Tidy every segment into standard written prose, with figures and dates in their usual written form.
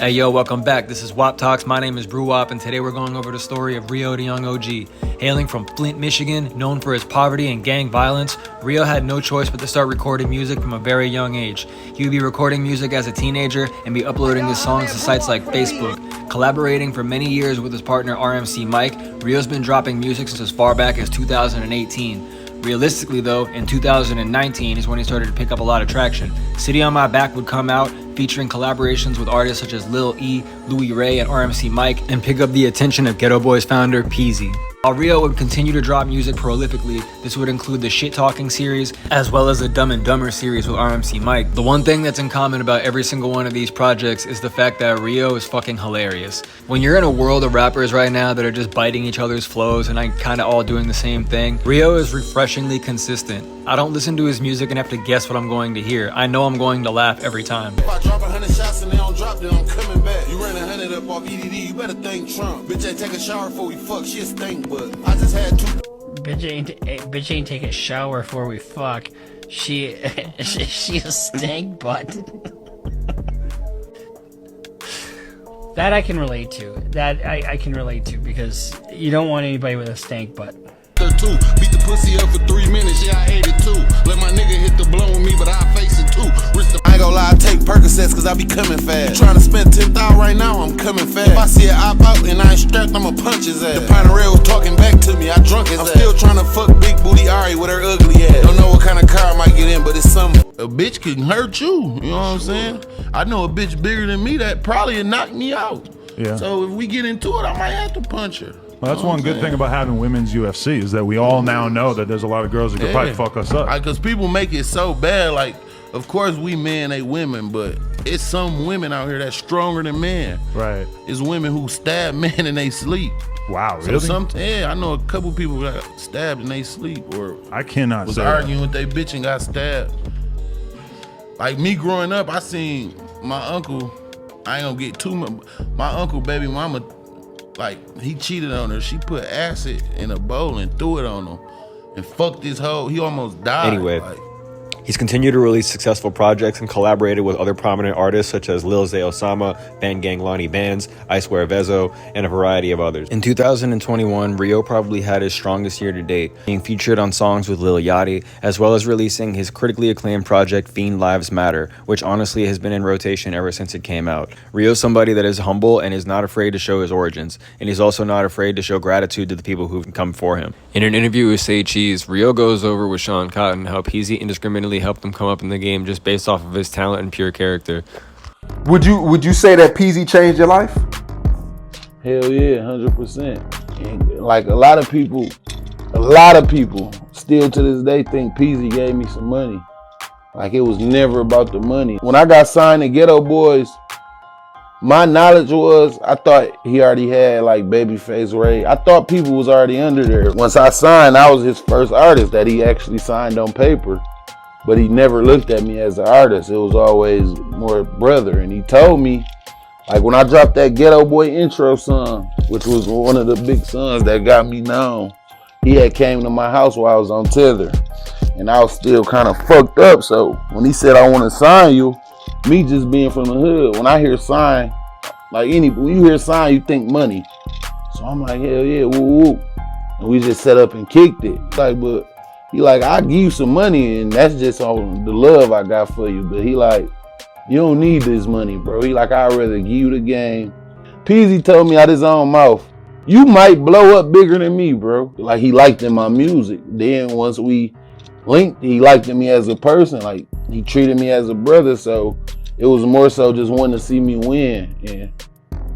Hey yo, welcome back. This is WOP Talks. My name is Bruwop, and today we're going over the story of Rio Da Yung OG. Hailing from Flint, Michigan, known for his poverty and gang violence, Rio had no choice but to start recording music from a very young age. He would be recording music as a teenager and be uploading his songs to sites like Facebook. Collaborating for many years with his partner RMC Mike, Rio's been dropping music since as far back as 2018. Realistically though, in 2019 is when he started to pick up a lot of traction. City on My Back would come out, featuring collaborations with artists such as Lil E, Louis Ray, and RMC Mike, and pick up the attention of Ghetto Boys founder Peasy. While Rio would continue to drop music prolifically, this would include the Shit Talking series, as well as the Dumb and Dumber series with RMC Mike. The one thing that's in common about every single one of these projects is the fact that Rio is fucking hilarious. When you're in a world of rappers right now that are just biting each other's flows and like kinda all doing the same thing, Rio is refreshingly consistent. I don't listen to his music and have to guess what I'm going to hear. I know I'm going to laugh every time. If I drop 100 shots and they don't drop, then I'm coming back. You ran 100 up off EDD, you better thank Trump. Bitch ain't take a shower before we fuck, she a stink, but I just had two. Bitch ain't take a shower before we fuck. She a stank butt. That I can relate to. That I can relate to, because you don't want anybody with a stank butt. Two. Beat the pussy up for 3 minutes, yeah, I ate it too. Let my nigga hit the blow with me, but I face it too. I ain't gonna lie, I take Percocets cause I be coming fast. You tryna spend 10,000 right now, I'm coming fast. If I see an op out and I ain't strapped, I'ma punch his ass. The pint of red was talking back to me, I drunk his ass. I'm still tryna fuck Big Booty Ari with her ugly ass. Don't know what kind of car I might get in, but it's something. A bitch can hurt you, you know what I'm saying? I know a bitch bigger than me that probably would knock me out. Yeah. So if we get into it, I might have to punch her. Well, that's one good thing about having women's UFC is that we all now know that there's a lot of girls that could probably fuck us up. Because people make it so bad. Like, of course we men, they women, but it's some women out here that's stronger than men. Right. It's women who stab men in they sleep. Wow, really? So I know a couple people got stabbed in they sleep, or I cannot was say arguing that. with they bitch and got stabbed. Like me growing up, I seen my uncle. I ain't gonna get too much. My uncle, baby mama. Like, he cheated on her. She put acid in a bowl and threw it on him and fucked his hoe. He almost died. Anyway, he's continued to release successful projects and collaborated with other prominent artists such as Lil Zay Osama, Band Gang Lonnie Bands, I Swear Vezo, and a variety of others. In 2021, Rio probably had his strongest year to date, being featured on songs with Lil Yachty, as well as releasing his critically acclaimed project Fiend Lives Matter, which honestly has been in rotation ever since it came out. Rio's somebody that is humble and is not afraid to show his origins, and he's also not afraid to show gratitude to the people who've come before him. In an interview with Say Cheese, Rio goes over with Sean Cotton how Peasy indiscriminately helped him come up in the game just based off of his talent and pure character. Would you say that Peasy changed your life? Hell yeah, 100%. And like a lot of people still to this day think Peasy gave me some money. Like, it was never about the money. When I got signed to Ghetto Boys, my knowledge was, I thought he already had like Babyface Ray. I thought people was already under there. Once I signed, I was his first artist that he actually signed on paper. But he never looked at me as an artist. It was always more brother. And he told me, like, when I dropped that Ghetto Boy intro song, which was one of the big songs that got me known, he had came to my house while I was on tether. And I was still kind of fucked up. So when he said, I want to sign you, me just being from the hood, when I hear sign, like when you hear sign, you think money. So I'm like, hell yeah, woo woo. And we just set up and kicked it. Like, but he like, I'll give you some money, and that's just on the love I got for you. But he like, you don't need this money, bro. He like, I'd rather give you the game. Peasy told me out his own mouth, you might blow up bigger than me, bro. Like, he liked in my music. Then once we linked, he liked in me as a person. Like, he treated me as a brother. So it was more so just wanting to see me win. And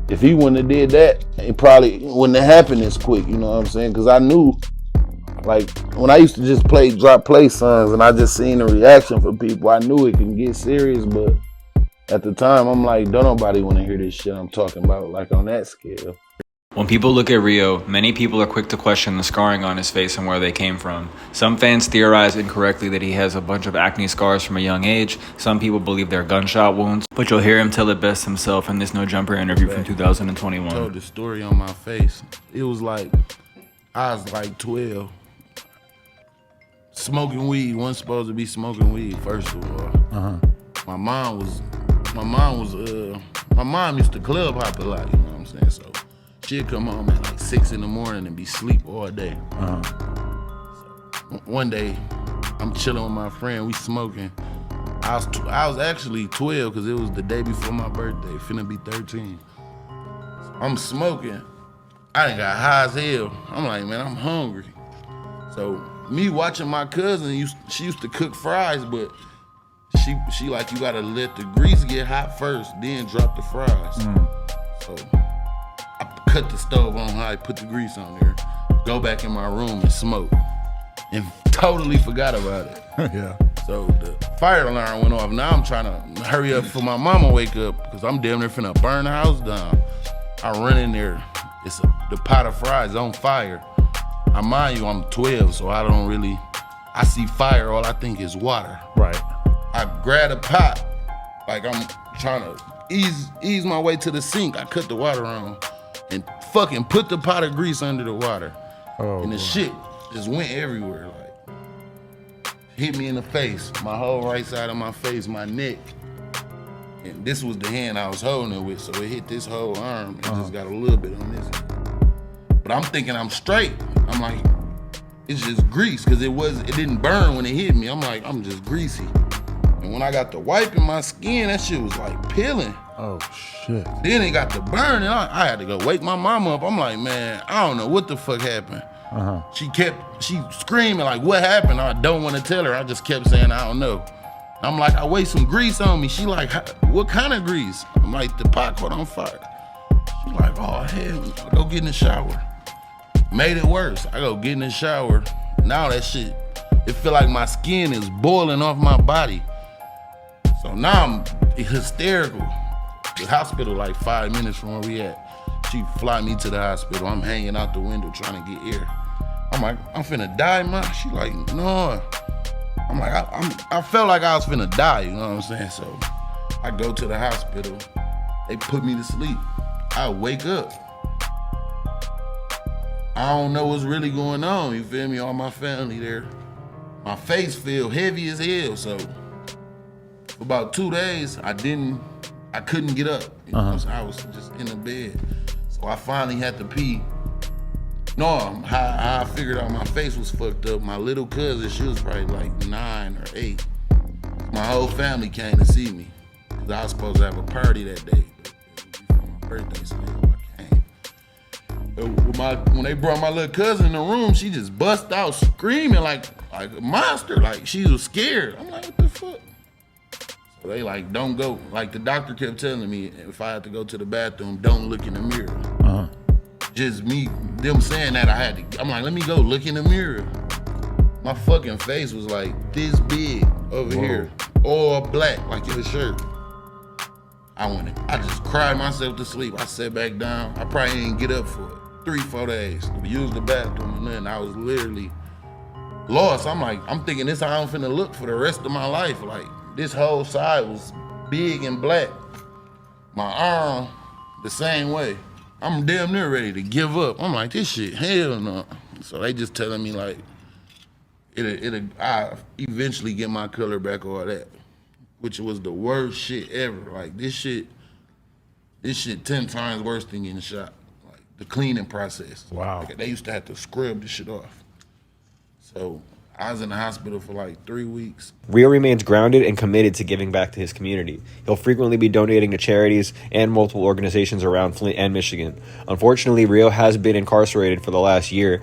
if he wouldn't have did that, it probably wouldn't have happened this quick. You know what I'm saying? Because I knew, like, when I used to just drop play songs and I just seen the reaction from people, I knew it can get serious. But at the time, I'm like, don't nobody want to hear this shit I'm talking about, like, on that scale. When people look at Rio, many people are quick to question the scarring on his face and where they came from. Some fans theorize incorrectly that he has a bunch of acne scars from a young age. Some people believe they're gunshot wounds, but you'll hear him tell it best himself in this No Jumper interview from 2021. I told the story on my face. It was like, I was like 12. Smoking weed, wasn't supposed to be smoking weed, first of all. My mom was My mom used to club hop a lot, you know what I'm saying? So she'd come home at like 6 in the morning and be asleep all day. So, one day, I'm chilling with my friend, we smoking. I was actually 12 because it was the day before my birthday, finna be 13. So I'm smoking. I done got high as hell. I'm like, man, I'm hungry. So me watching my cousin, she used to cook fries, but she like, you gotta let the grease get hot first, then drop the fries. So I cut the stove on high, put the grease on there, go back in my room and smoke, and totally forgot about it. Yeah. So the fire alarm went off. Now I'm trying to hurry up for my mama wake up, because I'm damn near finna burn the house down. I run in there, the pot of fries on fire. I mind you, I'm 12, so I see fire, all I think is water. Right. I grab a pot, like I'm trying to ease my way to the sink. I cut the water on and fucking put the pot of grease under the water. Oh, and the shit just went everywhere, like hit me in the face, my whole right side of my face, my neck. And this was the hand I was holding it with, so it hit this whole arm and just got a little bit on this. But I'm thinking I'm straight. I'm like, it's just grease, because it didn't burn when it hit me. I'm like, I'm just greasy. And when I got the wipe in my skin, that shit was like peeling. Oh shit. Then it got to burn, and I had to go wake my mama up. I'm like, man, I don't know what the fuck happened. She screaming like, what happened? I don't want to tell her. I just kept saying, I don't know. I'm like, I weighed some grease on me. She like, what kind of grease? I'm like, the pot caught on fire. She like, oh hell, I go get in the shower. Made it worse. I go get in the shower. Now that shit, it feel like my skin is boiling off my body. So now I'm hysterical. The hospital like 5 minutes from where we at. She fly me to the hospital. I'm hanging out the window trying to get air. I'm like, I'm finna die, ma. She like, no. I'm like, I felt like I was finna die, you know what I'm saying? So I go to the hospital. They put me to sleep. I wake up. I don't know what's really going on, you feel me? All my family there. My face feel heavy as hell, so for about 2 days, I couldn't get up. You know, so I was just in the bed. So I finally had to pee. No, how I figured out my face was fucked up. My little cousin, she was probably like 9 or 8. My whole family came to see me, because I was supposed to have a party that day. But it was before my birthday, so I came. When they brought my little cousin in the room, she just bust out screaming like a monster, like she was scared. I'm like, what the fuck? So they like, don't go. Like the doctor kept telling me, if I had to go to the bathroom, don't look in the mirror. Just them saying that I'm like, let me go look in the mirror. My fucking face was like this big over here, all black, like your shirt. I just cried myself to sleep. I sat back down. I probably didn't get up for 3-4 days to use the bathroom, and then I was literally lost. I'm thinking this how I'm finna look for the rest of my life. Like this whole side was big and black. My arm, the same way. I'm damn near ready to give up. I'm like, this shit, hell no. So they just telling me like, I eventually get my color back, all that, which was the worst shit ever. Like this shit 10 times worse than getting shot. Like the cleaning process. Wow. Like, they used to have to scrub the shit off. So I was in the hospital for like 3 weeks. Rio remains grounded and committed to giving back to his community. He'll frequently be donating to charities and multiple organizations around Flint and Michigan. Unfortunately, Rio has been incarcerated for the last year.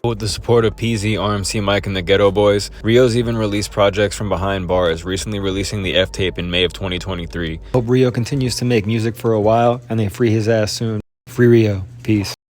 With the support of PZ, RMC Mike, and the Ghetto Boys, Rio's even released projects from behind bars, recently releasing the F-Tape in May of 2023. Hope Rio continues to make music for a while and they free his ass soon. Free Rio. Peace.